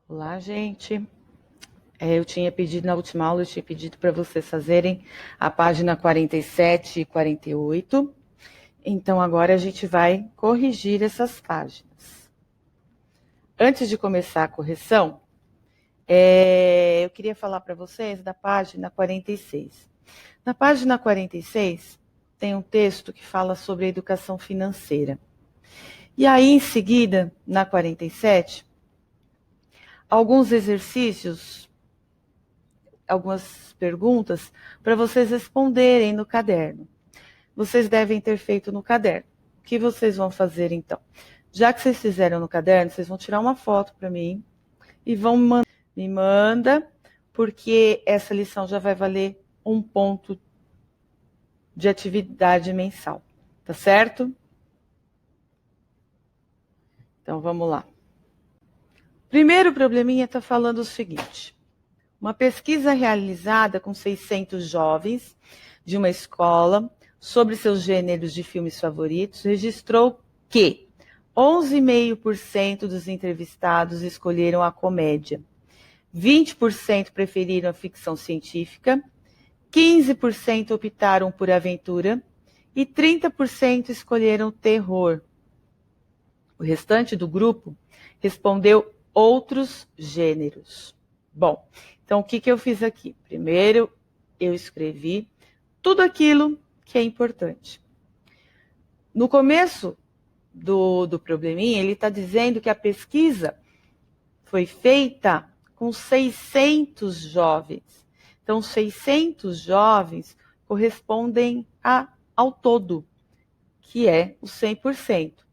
Olá, gente. Eu tinha pedido na última aula, eu tinha pedido para vocês fazerem a página 47 e 48. Então, agora a gente vai corrigir essas páginas. Antes de começar a correção, eu queria falar para vocês da página 46. Na página 46, tem um texto que fala sobre a educação financeira. E aí, em seguida, na 47, alguns exercícios, algumas perguntas para vocês responderem no caderno. Vocês devem ter feito no caderno. O que vocês vão fazer então? Já que vocês fizeram no caderno, vocês vão tirar uma foto para mim e vão me manda, porque essa lição já vai valer 1 ponto de atividade mensal, tá certo? Então vamos lá. Primeiro probleminha está falando o seguinte: uma pesquisa realizada com 600 jovens de uma escola sobre seus gêneros de filmes favoritos registrou que 11,5% dos entrevistados escolheram a comédia, 20% preferiram a ficção científica, 15% optaram por aventura e 30% escolheram terror. O restante do grupo respondeu outros gêneros. Bom, então o que eu fiz aqui? Primeiro, eu escrevi tudo aquilo que é importante. No começo do probleminha, ele está dizendo que a pesquisa foi feita com 600 jovens. Então, 600 jovens correspondem ao todo, que é o 100%.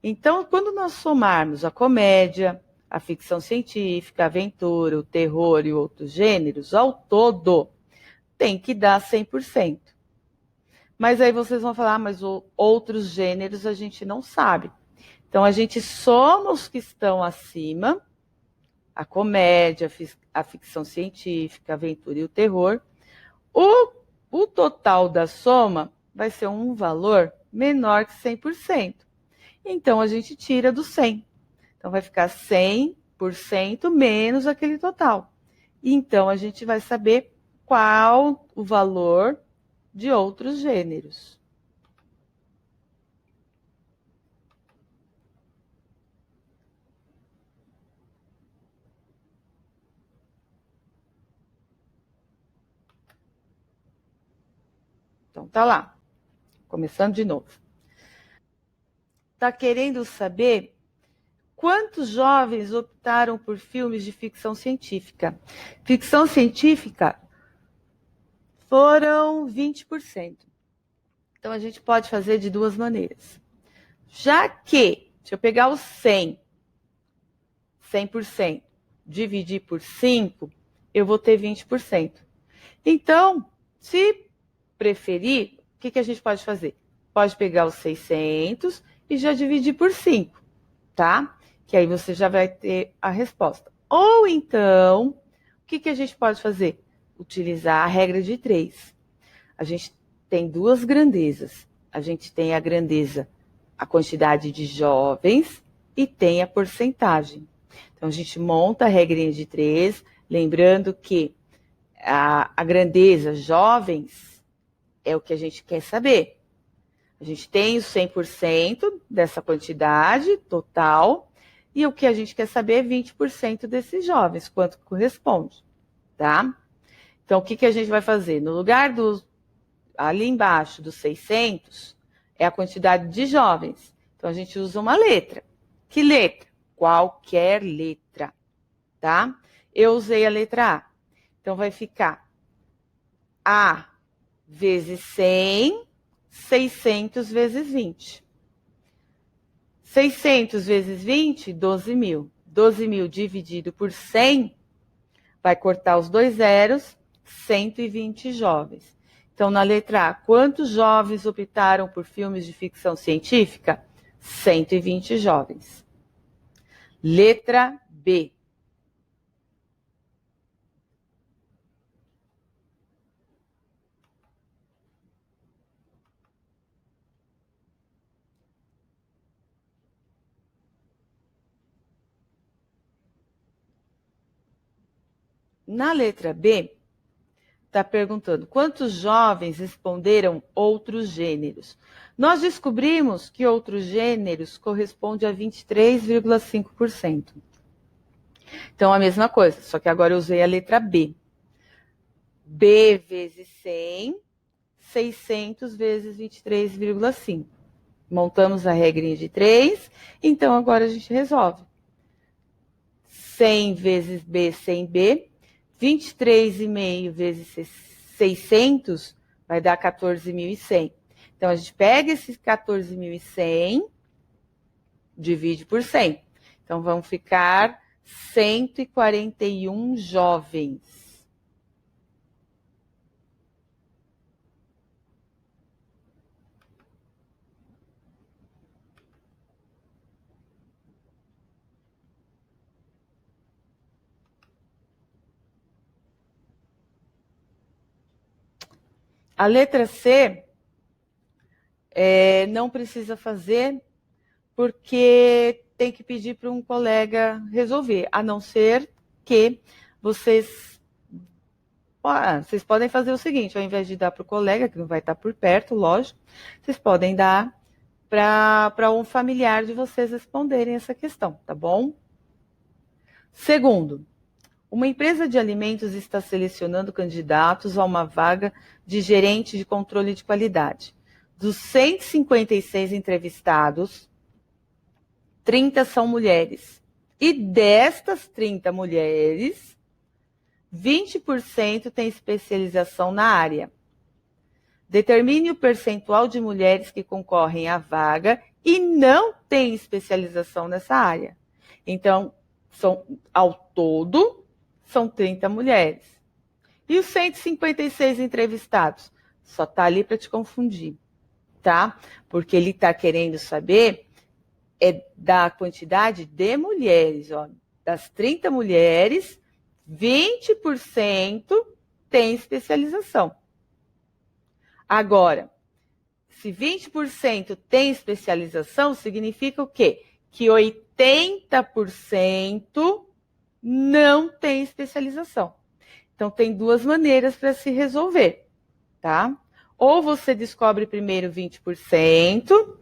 Então, quando nós somarmos a comédia, a ficção científica, a aventura, o terror e outros gêneros, ao todo, tem que dar 100%. Mas aí vocês vão falar, mas outros gêneros a gente não sabe. Então, a gente soma os que estão acima, a comédia, a ficção científica, a aventura e o terror. O total da soma vai ser um valor menor que 100%. Então, a gente tira do 100. Então, vai ficar 100% menos aquele total. Então, a gente vai saber qual o valor de outros gêneros. Então, tá lá. Começando de novo. Tá querendo saber quantos jovens optaram por filmes de ficção científica? Ficção científica foram 20%. Então, a gente pode fazer de duas maneiras. Já que, se eu pegar os 100%, dividir por 5, eu vou ter 20%. Então, se preferir, o que a gente pode fazer? Pode pegar os 600 e já dividir por 5, tá? Que aí você já vai ter a resposta. Ou então, o que a gente pode fazer? Utilizar a regra de 3. A gente tem duas grandezas. A gente tem a grandeza, a quantidade de jovens, e tem a porcentagem. Então, a gente monta a regrinha de 3, lembrando que a grandeza jovens é o que a gente quer saber. A gente tem os 100% dessa quantidade total, e o que a gente quer saber é 20% desses jovens, quanto corresponde, tá? Então, o que a gente vai fazer? No lugar ali embaixo dos 600, é a quantidade de jovens. Então, a gente usa uma letra. Que letra? Qualquer letra, tá? Eu usei a letra A. Então, vai ficar A vezes 100, 600 vezes 20. 600 vezes 20, 12.000. 12.000 dividido por 100, vai cortar os dois zeros, 120 jovens. Então, na letra A, quantos jovens optaram por filmes de ficção científica? 120 jovens. Letra B. Na letra B, está perguntando quantos jovens responderam outros gêneros. Nós descobrimos que outros gêneros corresponde a 23,5%. Então, a mesma coisa, só que agora eu usei a letra B. B vezes 100, 600 vezes 23,5. Montamos a regrinha de 3, então agora a gente resolve. 100 vezes B, 100B, 23,5 vezes 600 vai dar 14.100. Então, a gente pega esses 14.100, divide por 100. Então, vão ficar 141 jovens. A letra C não precisa fazer, porque tem que pedir para um colega resolver, a não ser que vocês podem fazer o seguinte, ao invés de dar para o colega, que não vai estar por perto, lógico, vocês podem dar para um familiar de vocês responderem essa questão, tá bom? Segundo, uma empresa de alimentos está selecionando candidatos a uma vaga de gerente de controle de qualidade. Dos 156 entrevistados, 30 são mulheres. E destas 30 mulheres, 20% têm especialização na área. Determine o percentual de mulheres que concorrem à vaga e não têm especialização nessa área. Então, ao todo, são 30 mulheres. E os 156 entrevistados? Só está ali para te confundir, tá? Porque ele está querendo saber da quantidade de mulheres. Ó. Das 30 mulheres, 20% tem especialização. Agora, se 20% tem especialização, significa o quê? Que 80% não tem especialização. Então, tem duas maneiras para se resolver, tá? Ou você descobre primeiro 20%,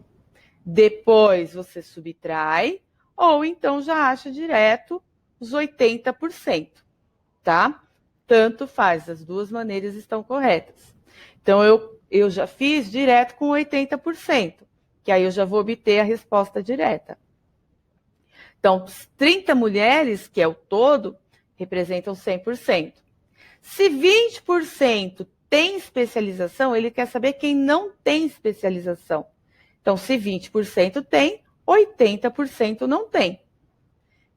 depois você subtrai, ou então já acha direto os 80%, tá? Tanto faz, as duas maneiras estão corretas. Então, eu já fiz direto com 80%, que aí eu já vou obter a resposta direta. Então, 30 mulheres, que é o todo, representam 100%. Se 20% tem especialização, ele quer saber quem não tem especialização. Então, se 20% tem, 80% não tem.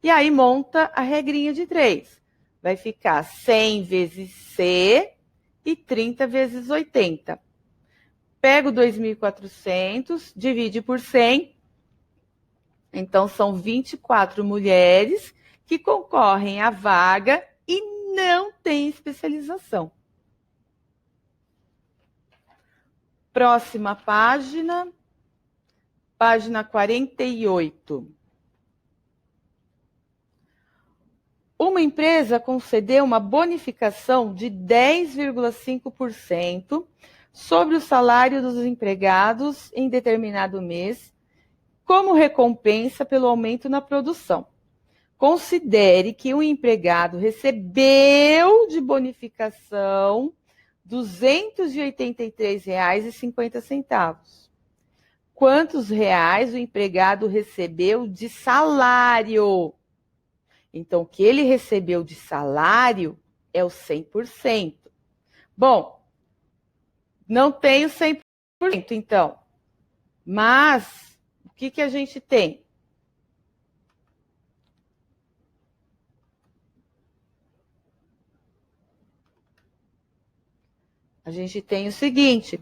E aí monta a regrinha de 3. Vai ficar 100 vezes C e 30 vezes 80. Pega o 2.400, divide por 100. Então, são 24 mulheres que concorrem à vaga e não têm especialização. Próxima página, página 48. Uma empresa concedeu uma bonificação de 10,5% sobre o salário dos empregados em determinado mês, como recompensa pelo aumento na produção. Considere que o empregado recebeu de bonificação R$ 283,50. Quantos reais o empregado recebeu de salário? Então, o que ele recebeu de salário é o 100%. Bom, não tem o 100%, então. Mas, o que a gente tem? A gente tem o seguinte,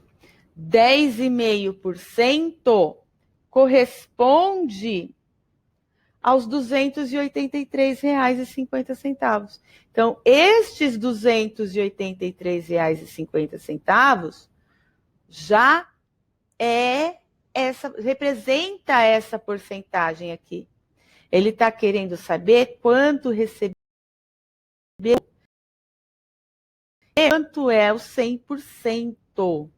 10,5% corresponde aos R$ 283,50. Então, estes R$ 283,50 já representa essa porcentagem aqui. Ele está querendo saber quanto recebeu quanto é o 100%?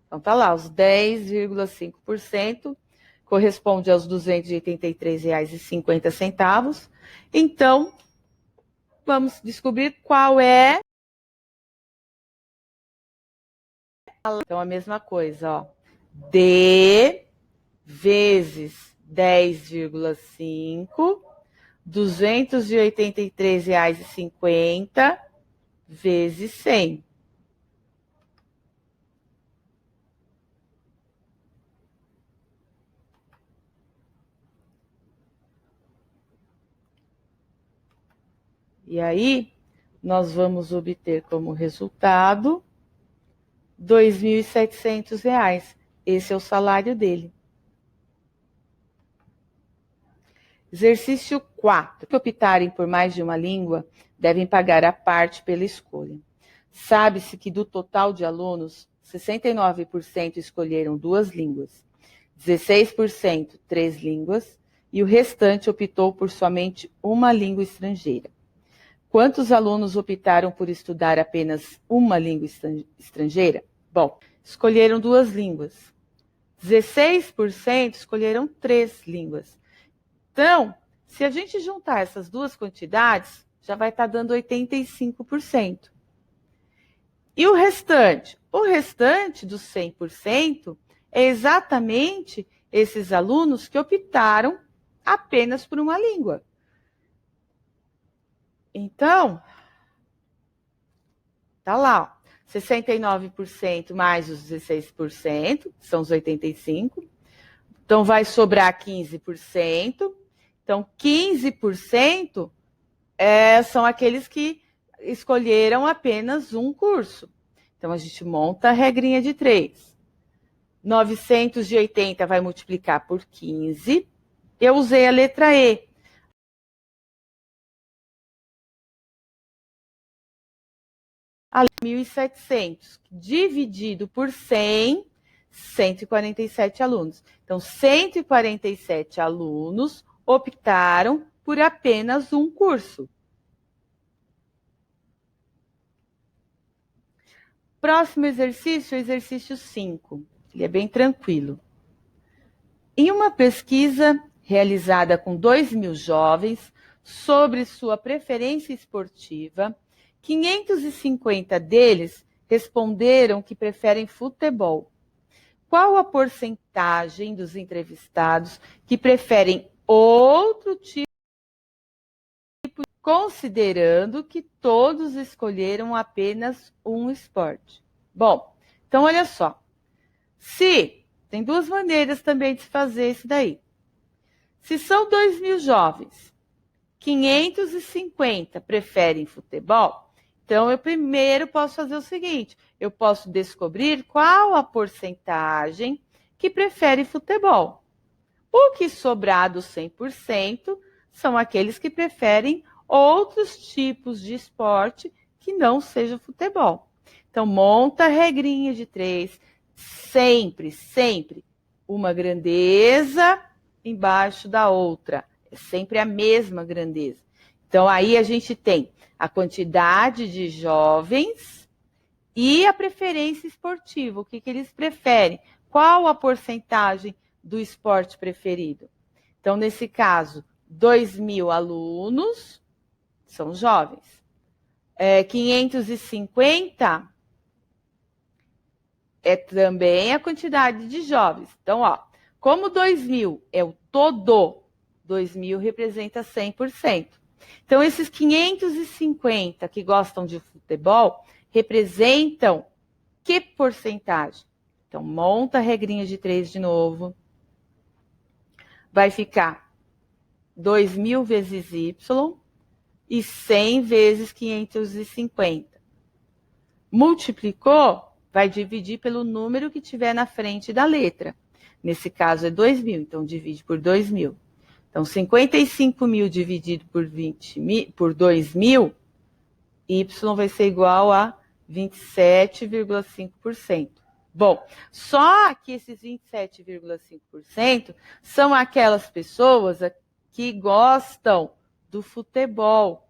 Então, tá lá, os 10,5% corresponde aos R$ 283,50. Então, vamos descobrir qual é. Então, a mesma coisa, ó. D vezes 10,5, R$ 283,50 vezes 100. E aí, nós vamos obter como resultado R$ 2.700. Esse é o salário dele. Exercício 4. Que optarem por mais de uma língua devem pagar a parte pela escolha. Sabe-se que do total de alunos, 69% escolheram 2 línguas, 16% 3 línguas e o restante optou por somente uma língua estrangeira. Quantos alunos optaram por estudar apenas uma língua estrangeira? Bom, escolheram 2 línguas. 16% escolheram 3 línguas. Então, se a gente juntar essas duas quantidades, já vai estar dando 85%. E o restante? O restante dos 100% é exatamente esses alunos que optaram apenas por uma língua. Então, tá lá, ó, 69% mais os 16%, são os 85%. Então, vai sobrar 15%. Então, 15% são aqueles que escolheram apenas um curso. Então, a gente monta a regrinha de 3. 980 vai multiplicar por 15. Eu usei a letra E. 1.700 dividido por 100, 147 alunos. Então, 147 alunos optaram por apenas um curso. Próximo exercício, exercício 5. Ele é bem tranquilo. Em uma pesquisa realizada com 2.000 jovens sobre sua preferência esportiva, 550 deles responderam que preferem futebol. Qual a porcentagem dos entrevistados que preferem outro tipo, considerando que todos escolheram apenas um esporte? Bom, então olha só. Se tem 2 maneiras também de se fazer isso daí. Se são 2.000 jovens, 550 preferem futebol, então eu primeiro posso fazer o seguinte, eu posso descobrir qual a porcentagem que prefere futebol. O que sobrar dos 100% são aqueles que preferem outros tipos de esporte que não seja futebol. Então, monta a regrinha de 3, sempre, sempre uma grandeza embaixo da outra. É sempre a mesma grandeza. Então, aí a gente tem a quantidade de jovens e a preferência esportiva. O que eles preferem? Qual a porcentagem do esporte preferido? Então, nesse caso, 2.000 alunos são jovens. 550 é também a quantidade de jovens. Então, ó, como 2.000 é o todo, 2.000 representa 100%. Então, esses 550 que gostam de futebol representam que porcentagem? Então, monta a regrinha de 3 de novo. Vai ficar 2.000 vezes Y e 100 vezes 550. Multiplicou, vai dividir pelo número que tiver na frente da letra. Nesse caso é 2.000, então divide por 2.000. Então, 55 mil dividido por 2.000, Y vai ser igual a 27,5%. Bom, só que esses 27,5% são aquelas pessoas que gostam do futebol.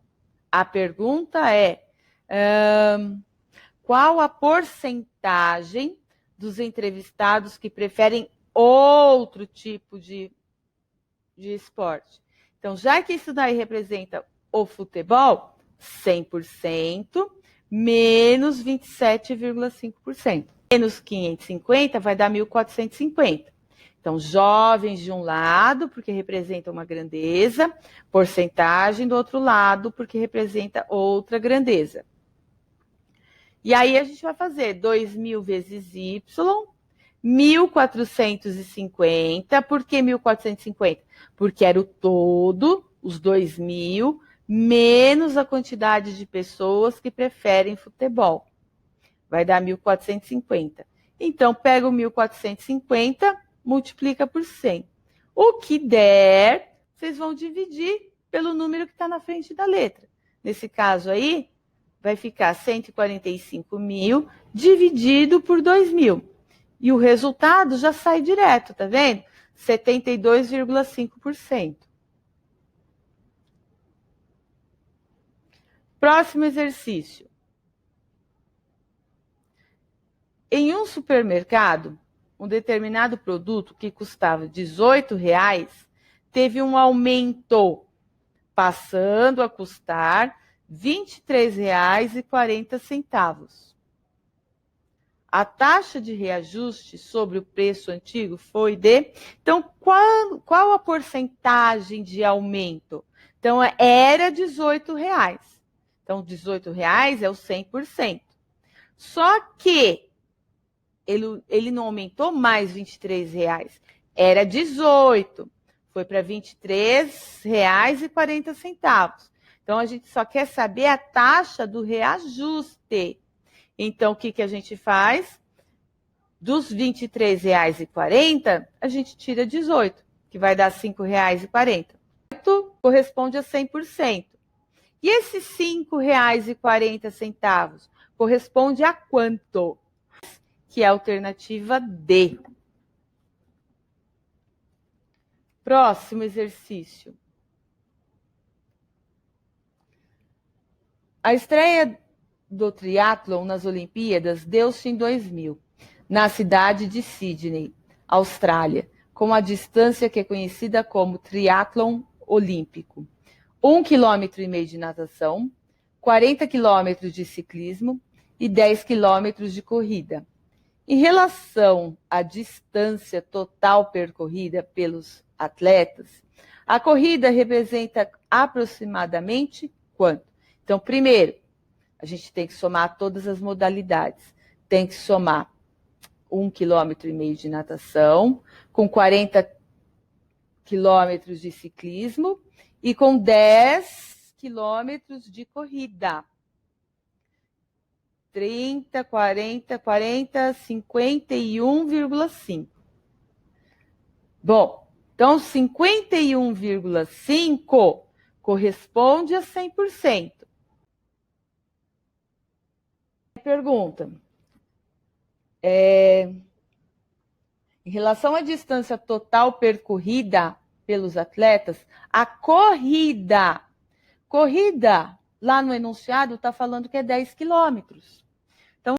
A pergunta é, qual a porcentagem dos entrevistados que preferem outro tipo de esporte? Então, já que isso daí representa o futebol, 100% menos 27,5%. Menos 550 vai dar 1.450. Então, jovens de um lado, porque representa uma grandeza, porcentagem do outro lado, porque representa outra grandeza. E aí a gente vai fazer 2.000 vezes Y, 1.450. Por que 1.450? Porque era o todo, os 2.000, menos a quantidade de pessoas que preferem futebol. Vai dar 1.450. Então, pega o 1.450, multiplica por 100. O que der, vocês vão dividir pelo número que está na frente da letra. Nesse caso aí, vai ficar 145 mil dividido por 2.000. E o resultado já sai direto, tá vendo? 72,5%. Próximo exercício. Em um supermercado, um determinado produto que custava R$18 teve um aumento, passando a custar R$23,40. A taxa de reajuste sobre o preço antigo foi de... Então, qual a porcentagem de aumento? Então, era R$18. Então, R$18 é o 100%. Só que ele não aumentou mais R$23. Era 18. Foi para R$23,40. Então, a gente só quer saber a taxa do reajuste. Então, o que a gente faz? Dos R$23,40, a gente tira 18, que vai dar R$5,40. Corresponde a 100%. E esses R$5,40 corresponde a quanto? Que é a alternativa D. Próximo exercício. A estreia do triatlon nas Olimpíadas deu-se em 2000, na cidade de Sydney, Austrália, com a distância que é conhecida como triatlon olímpico. 1,5 km de natação, 40 km de ciclismo e 10 km de corrida. Em relação à distância total percorrida pelos atletas, a corrida representa aproximadamente quanto? Então, primeiro, a gente tem que somar todas as modalidades. Tem que somar 1,5 km de natação, com 40 km de ciclismo e com 10 km de corrida. 30, 40, 51,5. Bom, então 51,5 corresponde a 100%. Pergunta. Em relação à distância total percorrida pelos atletas, a corrida, lá no enunciado está falando que é 10 quilômetros.